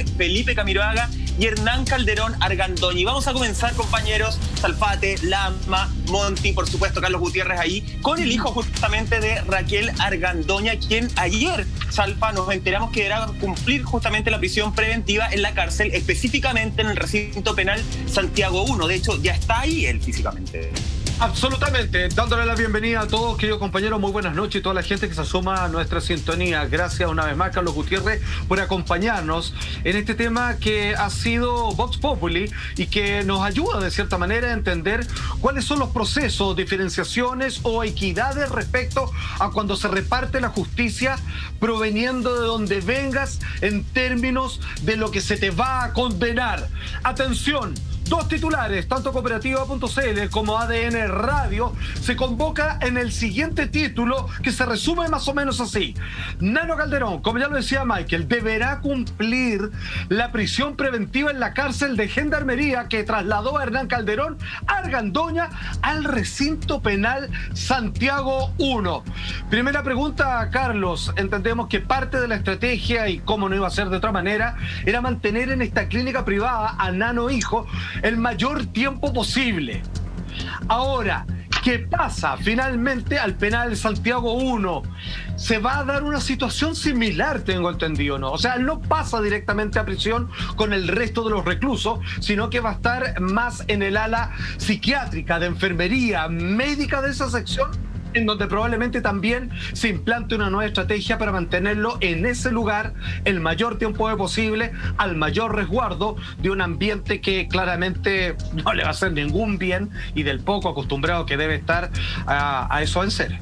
de Felipe Camiroaga y Hernán Calderón Argandoña. Y vamos a comenzar, compañeros, Salfate, Lama, Monti, por supuesto Carlos Gutiérrez ahí, con el hijo justamente de Raquel Argandoña, quien ayer, Salfa, nos enteramos que era cumplir justamente la prisión preventiva en la cárcel, específicamente en el recinto penal Santiago 1. De hecho, ya está ahí él físicamente. Absolutamente, dándole la bienvenida a todos, queridos compañeros, muy buenas noches y toda la gente que se asoma a nuestra sintonía. Gracias una vez más, Carlos Gutiérrez, por acompañarnos en este tema que ha sido Vox Populi y que nos ayuda de cierta manera a entender cuáles son los procesos, diferenciaciones o equidades respecto a cuando se reparte la justicia proveniendo de donde vengas en términos de lo que se te va a condenar. Atención. Dos titulares, tanto Cooperativa.cl como ADN Radio, se convoca en el siguiente título que se resume más o menos así. Nano Calderón, como ya lo decía Michael, deberá cumplir la prisión preventiva en la cárcel de Gendarmería que trasladó a Hernán Calderón Argandoña al recinto penal Santiago 1. Primera pregunta, Carlos. Entendemos que parte de la estrategia, y cómo no iba a ser de otra manera, era mantener en esta clínica privada a Nano Hijo el mayor tiempo posible. Ahora, ¿qué pasa? Finalmente al penal Santiago 1 se va a dar una situación similar, tengo entendido, ¿no? O sea, no pasa directamente a prisión con el resto de los reclusos, sino que va a estar más en el ala psiquiátrica, de enfermería, médica de esa sección, en donde probablemente también se implante una nueva estrategia para mantenerlo en ese lugar el mayor tiempo posible, al mayor resguardo de un ambiente que claramente no le va a hacer ningún bien y del poco acostumbrado que debe estar a eso en ser.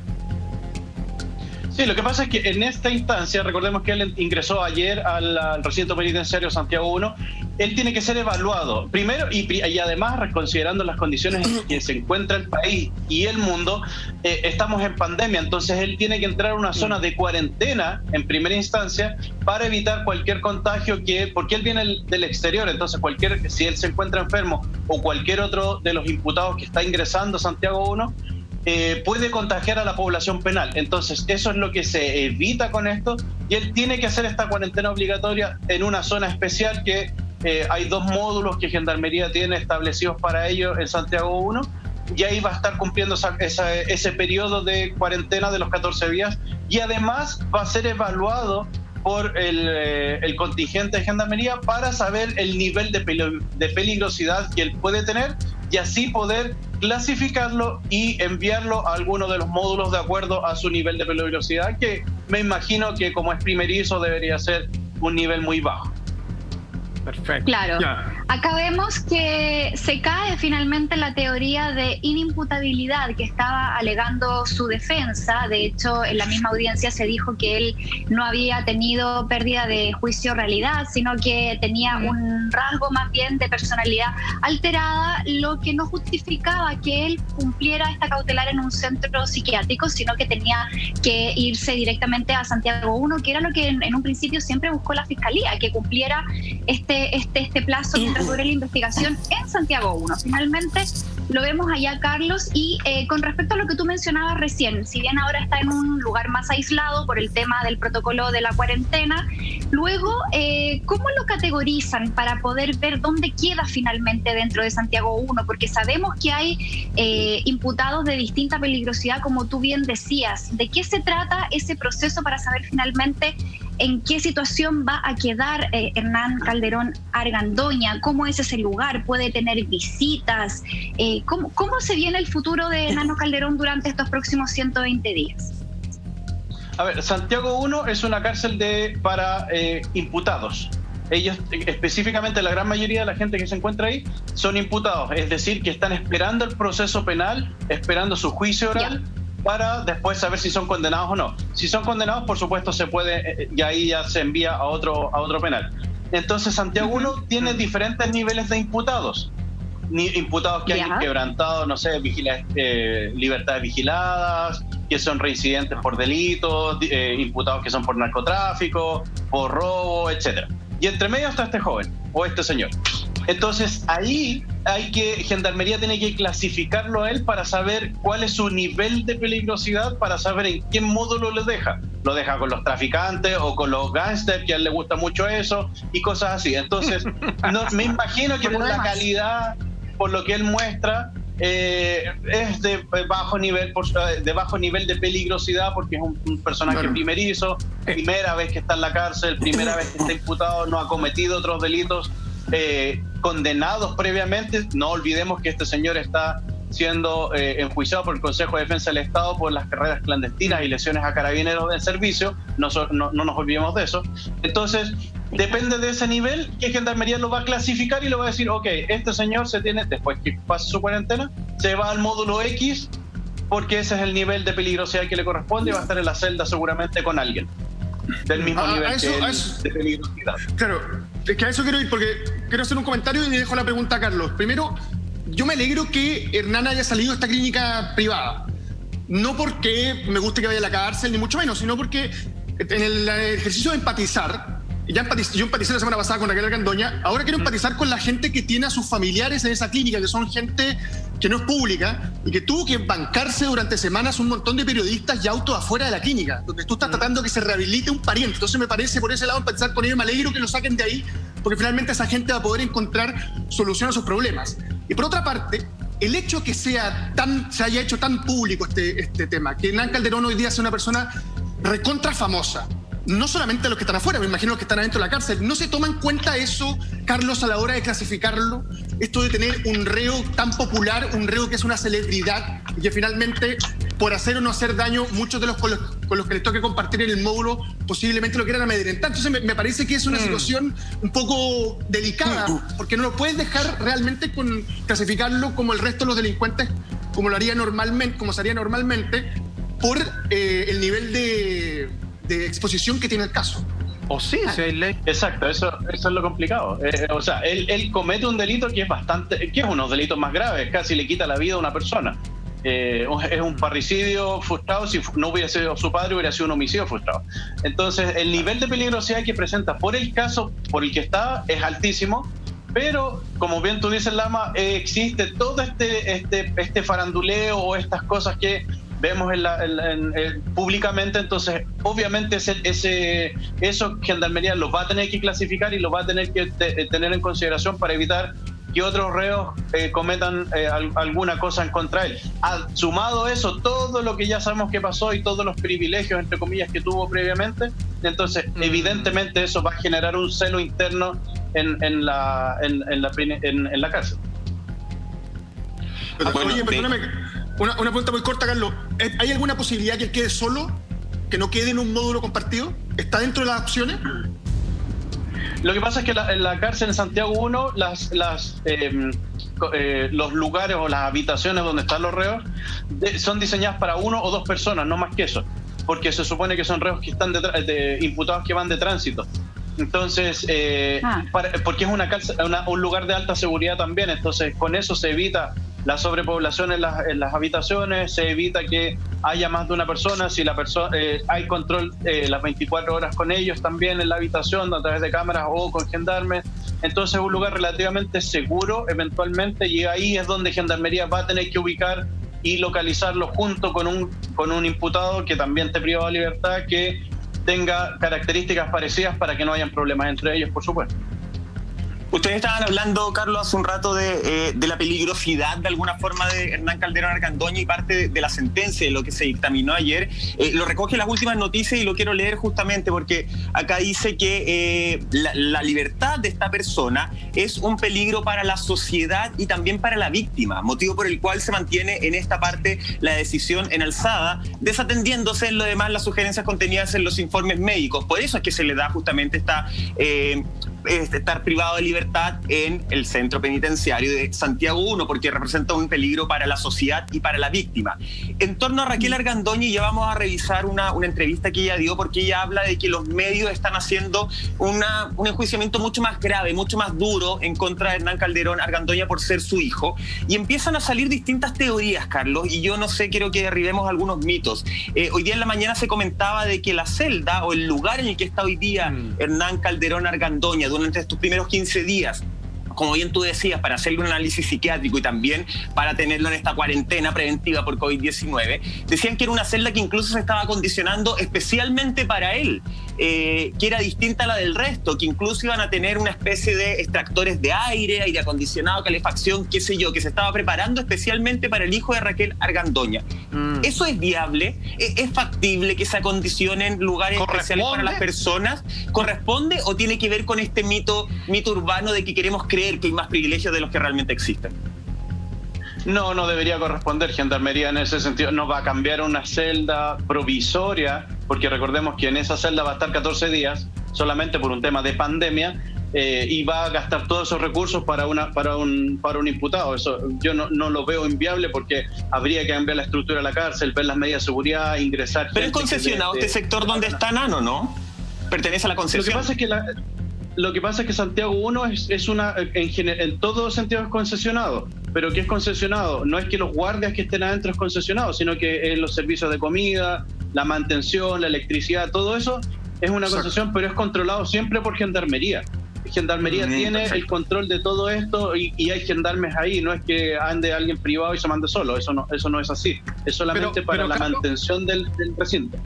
Sí, lo que pasa es que en esta instancia, recordemos que él ingresó ayer al recinto penitenciario Santiago 1, él tiene que ser evaluado primero y además considerando las condiciones en que se encuentra el país y el mundo, estamos en pandemia, entonces él tiene que entrar a una zona de cuarentena en primera instancia para evitar cualquier contagio porque él viene del exterior, entonces si él se encuentra enfermo o cualquier otro de los imputados que está ingresando a Santiago 1, puede contagiar a la población penal. Entonces eso es lo que se evita con esto y él tiene que hacer esta cuarentena obligatoria en una zona especial que hay 2 módulos que Gendarmería tiene establecidos para ello en Santiago 1 y ahí va a estar cumpliendo ese periodo de cuarentena de los 14 días y además va a ser evaluado por el contingente de Gendarmería para saber el nivel de peligrosidad que él puede tener y así poder clasificarlo y enviarlo a alguno de los módulos de acuerdo a su nivel de peligrosidad, que me imagino que como es primerizo debería ser un nivel muy bajo. Perfecto. Claro. Acá vemos que se cae finalmente la teoría de inimputabilidad que estaba alegando su defensa. De hecho, en la misma audiencia se dijo que él no había tenido pérdida de juicio realidad, sino que tenía un rasgo más bien de personalidad alterada, lo que no justificaba que él cumpliera esta cautelar en un centro psiquiátrico, sino que tenía que irse directamente a Santiago 1, que era lo que en un principio siempre buscó la Fiscalía, que cumpliera este plazo mientras dure la investigación en Santiago 1. Finalmente lo vemos allá, Carlos, y con respecto a lo que tú mencionabas recién, si bien ahora está en un lugar más aislado por el tema del protocolo de la cuarentena, luego, ¿cómo lo categorizan para poder ver dónde queda finalmente dentro de Santiago 1? Porque sabemos que hay imputados de distinta peligrosidad, como tú bien decías. ¿De qué se trata ese proceso para saber finalmente en qué situación va a quedar Hernán Calderón Argandoña? ¿Cómo es ese lugar? ¿Puede tener visitas? ¿Cómo se viene el futuro de Nano Calderón durante estos próximos 120 días? A ver, Santiago 1 es una cárcel para imputados. Ellos, específicamente la gran mayoría de la gente que se encuentra ahí, son imputados, es decir, que están esperando el proceso penal, esperando su juicio oral, para después saber si son condenados o no. Si son condenados, por supuesto, se puede, y ahí ya se envía a otro penal. Entonces, Santiago 1 tiene diferentes niveles de imputados. Imputados que hayan quebrantado, no sé, libertades vigiladas, que son reincidentes por delitos, imputados que son por narcotráfico, por robo, etcétera. Y entre medio está este joven, o este señor. Entonces ahí Gendarmería tiene que clasificarlo a él para saber cuál es su nivel de peligrosidad, para saber en qué módulo le deja. lo deja con los traficantes o con los gángsters, que a él le gusta mucho eso, y cosas así. Entonces, me imagino que por la calidad, por lo que él muestra, es de bajo nivel de peligrosidad, porque es un personaje primerizo, primera vez que está en la cárcel, primera vez que está imputado, no ha cometido otros delitos condenados previamente. No olvidemos que este señor está siendo enjuiciado por el Consejo de Defensa del Estado por las carreras clandestinas y lesiones a carabineros del servicio. No nos olvidemos de eso. Entonces, depende de ese nivel que Gendarmería lo va a clasificar y lo va a decir, ok, este señor después que pase su cuarentena, se va al módulo X, porque ese es el nivel de peligrosidad que le corresponde y va a estar en la celda seguramente con alguien del mismo nivel de peligrosidad. Claro, es que a eso quiero ir, porque quiero hacer un comentario y le dejo la pregunta a Carlos. Primero, yo me alegro que Hernán haya salido de esta clínica privada. No porque me guste que vaya a la cárcel, ni mucho menos, sino porque en el ejercicio de empatizar, yo empaticé la semana pasada con Raquel Argandoña, ahora quiero empatizar con la gente que tiene a sus familiares en esa clínica, que son gente que no es pública y que tuvo que bancarse durante semanas un montón de periodistas y autos afuera de la clínica, donde tú estás tratando que se rehabilite un pariente. Entonces me parece por ese lado empatizar con ellos, me alegro que lo saquen de ahí, porque finalmente esa gente va a poder encontrar solución a sus problemas. Y por otra parte, el hecho que se haya hecho tan público este tema, que Hernán Calderón hoy día sea una persona recontra famosa, no solamente los que están afuera, me imagino los que están adentro de la cárcel, ¿no se toma en cuenta eso, Carlos, a la hora de clasificarlo? Esto de tener un reo tan popular, un reo que es una celebridad y que finalmente, por hacer o no hacer daño, muchos de los con los que les toque compartir en el módulo posiblemente lo quieran amedrentar. Entonces me parece que es una situación un poco delicada, porque no lo puedes dejar realmente clasificarlo como el resto de los delincuentes, como lo haría normalmente, como se haría normalmente, por el nivel de exposición que tiene el caso. O sí, si hay ley. Exacto, eso es lo complicado. O sea, él comete un delito que es uno de los delitos más graves, casi le quita la vida a una persona. Es un parricidio frustrado. Si no hubiera sido su padre, hubiera sido un homicidio frustrado. Entonces, el nivel de peligrosidad que presenta por el caso por el que está es altísimo, pero, como bien tú dices, Lama, existe todo este faranduleo o estas cosas que vemos públicamente. Entonces obviamente eso Gendarmería lo va a tener que clasificar y lo va a tener que tener en consideración para evitar que otros reos cometan alguna cosa en contra de él. Sumado eso, todo lo que ya sabemos que pasó y todos los privilegios, entre comillas, que tuvo previamente, entonces evidentemente eso va a generar un celo interno en la cárcel. Oye, perdóname, una pregunta muy corta, Carlos. ¿Hay alguna posibilidad que él quede solo? ¿Que no quede en un módulo compartido? ¿Está dentro de las opciones? Lo que pasa es que en la cárcel en Santiago 1, los lugares o las habitaciones donde están los reos son diseñadas para 1 o 2 personas, no más que eso, porque se supone que son reos que están imputados que van de tránsito. Entonces, porque es un lugar de alta seguridad también, entonces con eso se evita la sobrepoblación en las habitaciones, se evita que haya más de una persona, si la persona hay control las 24 horas con ellos también en la habitación a través de cámaras o con gendarmes. Entonces es un lugar relativamente seguro eventualmente, y ahí es donde Gendarmería va a tener que ubicar y localizarlo junto con un imputado que también esté privado de libertad, que tenga características parecidas para que no hayan problemas entre ellos, por supuesto. Ustedes estaban hablando, Carlos, hace un rato de la peligrosidad de alguna forma de Hernán Calderón Argandoña y parte de la sentencia de lo que se dictaminó ayer. Lo recoge las últimas noticias y lo quiero leer justamente porque acá dice que la libertad de esta persona es un peligro para la sociedad y también para la víctima, motivo por el cual se mantiene en esta parte la decisión en alzada, desatendiéndose en lo demás las sugerencias contenidas en los informes médicos. Por eso es que se le da justamente estar privado de libertad en el centro penitenciario de Santiago 1, porque representa un peligro para la sociedad y para la víctima. En torno a Raquel Argandoña, ya vamos a revisar una entrevista que ella dio, porque ella habla de que los medios están haciendo un enjuiciamiento mucho más grave, mucho más duro en contra de Hernán Calderón Argandoña por ser su hijo, y empiezan a salir distintas teorías, Carlos, y yo no sé, quiero que derribemos algunos mitos. Hoy día en la mañana se comentaba de que la celda o el lugar en el que está hoy día Hernán Calderón Argandoña durante estos primeros 15 días como bien tú decías, para hacerle un análisis psiquiátrico y también para tenerlo en esta cuarentena preventiva por COVID-19, decían que era una celda que incluso se estaba acondicionando especialmente para él, que era distinta a la del resto, que incluso iban a tener una especie de extractores de aire acondicionado, calefacción, qué sé yo, que se estaba preparando especialmente para el hijo de Raquel Argandoña. ¿Eso es viable? ¿Es factible que se acondicionen lugares especiales para las personas? ¿Corresponde o tiene que ver con este mito urbano de que queremos creer que hay más privilegios de los que realmente existen? No, no debería corresponder. Gendarmería en ese sentido no va a cambiar una celda provisoria, porque recordemos que en esa celda va a estar 14 días solamente por un tema de pandemia, y va a gastar todos esos recursos para un imputado. Eso yo no lo veo inviable, porque habría que cambiar la estructura de la cárcel, ver las medidas de seguridad, ingresar. Pero es concesionado este sector donde está Nano, ¿no? Pertenece a la concesión. Lo que pasa es que Santiago 1 es una, en todo sentido es concesionado, pero que es concesionado no es que los guardias que estén adentro es concesionado, sino que es los servicios de comida, la mantención, la electricidad, todo eso es una concesión, pero es controlado siempre por Gendarmería. Gendarmería tiene el control de todo esto, y hay gendarmes ahí, no es que ande alguien privado y se mande solo, eso no es así, es solamente para la mantención del recinto.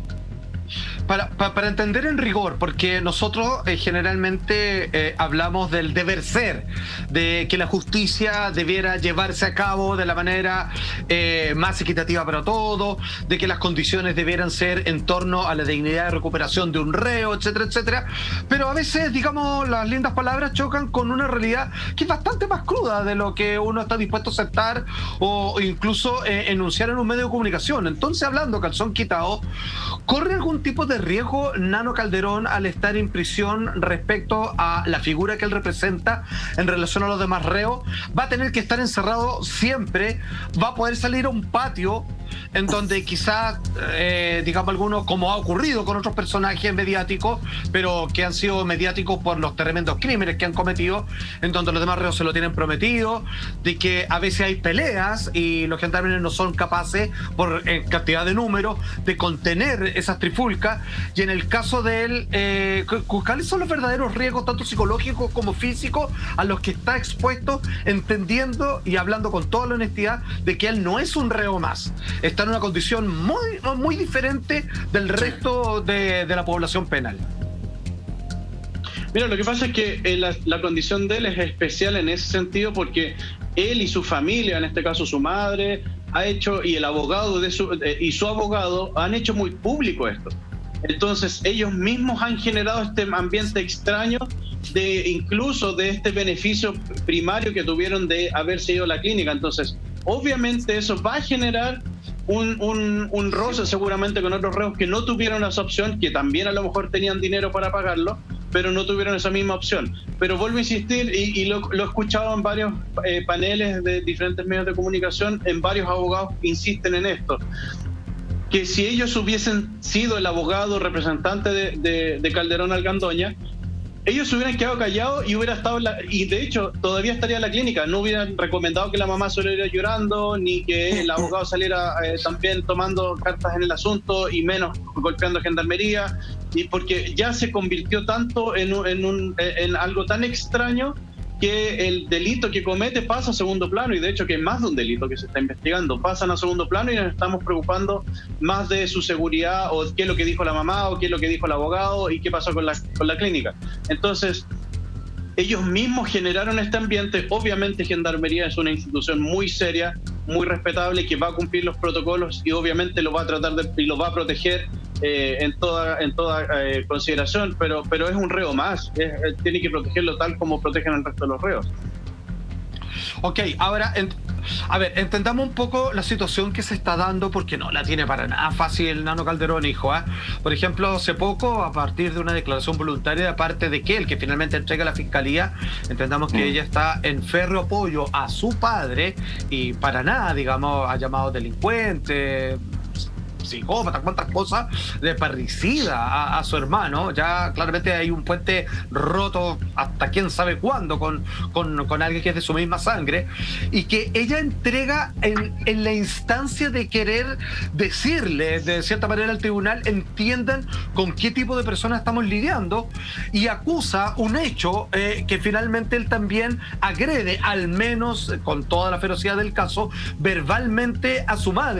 Para entender en rigor, porque nosotros generalmente hablamos del deber ser, de que la justicia debiera llevarse a cabo de la manera más equitativa para todos, de que las condiciones debieran ser en torno a la dignidad de recuperación de un reo, etcétera, etcétera. Pero a veces, digamos, las lindas palabras chocan con una realidad que es bastante más cruda de lo que uno está dispuesto a aceptar o incluso enunciar en un medio de comunicación. Entonces, hablando calzón quitado, ¿corre algún tipo de riesgo Nano Calderón al estar en prisión respecto a la figura que él representa en relación a los demás reos? ¿Va a tener que estar encerrado siempre? ¿Va a poder salir a un patio en donde quizás, digamos algunos, como ha ocurrido con otros personajes mediáticos, pero que han sido mediáticos por los tremendos crímenes que han cometido, en donde los demás reos se lo tienen prometido, de que a veces hay peleas y los gendarmes no son capaces, por cantidad de números, de contener esas trifulcas? Y en el caso de él, ¿cuáles son los verdaderos riesgos, tanto psicológicos como físicos, a los que está expuesto, entendiendo y hablando con toda la honestidad de que él no es un reo más? Está en una condición muy diferente del resto de la población penal. Mira, lo que pasa es que la condición de él es especial en ese sentido, porque él y su familia, en este caso su madre, ha hecho, y el abogado y su abogado han hecho muy público esto. Entonces ellos mismos han generado este ambiente extraño, incluso de este beneficio primario que tuvieron de haberse ido a la clínica. Entonces obviamente eso va a generar un roce seguramente con otros reos que no tuvieron esa opción, que también a lo mejor tenían dinero para pagarlo, pero no tuvieron esa misma opción. Pero vuelvo a insistir, y lo he escuchado en varios paneles de diferentes medios de comunicación, en varios abogados insisten en esto, que si ellos hubiesen sido el abogado representante de Calderón Argandoña, ellos se hubieran quedado callados y hubiera estado y de hecho todavía estaría en la clínica. No hubieran recomendado que la mamá saliera llorando, ni que el abogado saliera también tomando cartas en el asunto, y menos golpeando a Gendarmería, y porque ya se convirtió tanto en algo tan extraño que el delito que comete pasa a segundo plano, y de hecho que es más de un delito que se está investigando, pasan a segundo plano, y nos estamos preocupando más de su seguridad, o qué es lo que dijo la mamá, o qué es lo que dijo el abogado, y qué pasó con la clínica. Entonces ellos mismos generaron este ambiente. Obviamente Gendarmería es una institución muy seria, muy respetable, que va a cumplir los protocolos, y obviamente lo va a tratar y lo va a proteger en toda consideración, pero es un reo más, tiene que protegerlo tal como protegen al resto de los reos. Ok, ahora, a ver, entendamos un poco la situación que se está dando, porque no la tiene para nada fácil Nano Calderón, hijo. Por ejemplo, hace poco, a partir de una declaración voluntaria de parte de que finalmente entrega a la fiscalía, entendamos que ella está en férreo apoyo a su padre, y para nada, digamos, ha llamado delincuente, psicópata, cuántas cosas, de parricida a su hermano. Ya claramente hay un puente roto hasta quién sabe cuándo con alguien que es de su misma sangre, y que ella entrega en la instancia de querer decirle de cierta manera al tribunal, entiendan con qué tipo de personas estamos lidiando, y acusa un hecho que finalmente él también agrede, al menos con toda la ferocidad del caso, verbalmente a su madre.